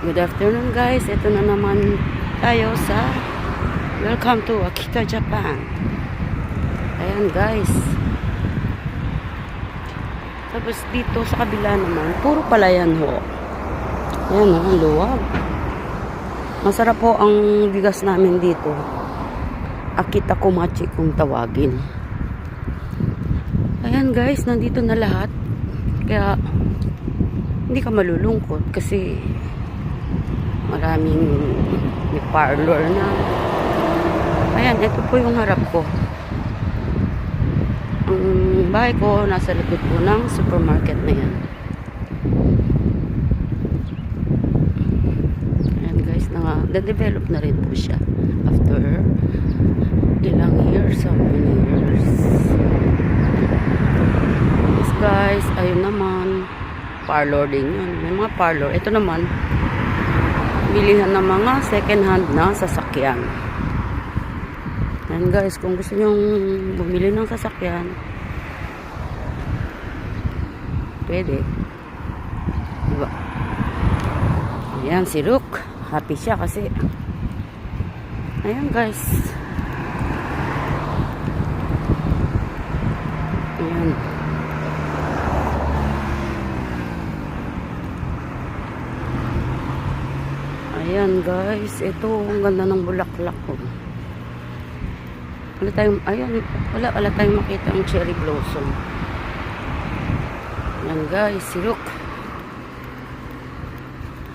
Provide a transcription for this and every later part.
Good afternoon guys. Ito na naman tayo sa Welcome to Akita, Japan. Ayan guys. Tapos dito sa kabila naman, puro palayan ho. Ayan o, ang luwag. Masarap po ang bigas namin dito. Akita Komachi kung tawagin. Ayan guys, nandito na lahat. Kaya hindi ka malulungkot kasi maraming may parlor na. Ayan, ito po yung harap ko. Ang bahay ko nasa likod po ng supermarket na yan. Ayan guys, na-develop na rin po siya after ilang years, so many years. Yes guys, ayun naman, parlor din yun. May mga parlor. Ito naman, bilihan ng mga second hand na sasakyan. Ayan guys, kung gusto nyong bumili ng sasakyan, pwede. Diba? Ayan, si Rook. Happy siya kasi. Ayan guys. Ayan. Ayan guys, ito ang ganda ng bulaklak ko. Wala tayong makita ang cherry blossom. Ayan guys, si Rook.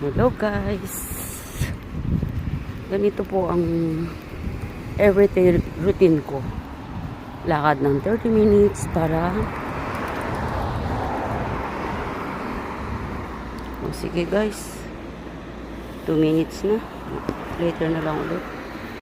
Hello guys. Ganito po ang everyday routine ko. Lakad ng 30 minutes para sige guys, 2 minutes na. Later na lang ulit.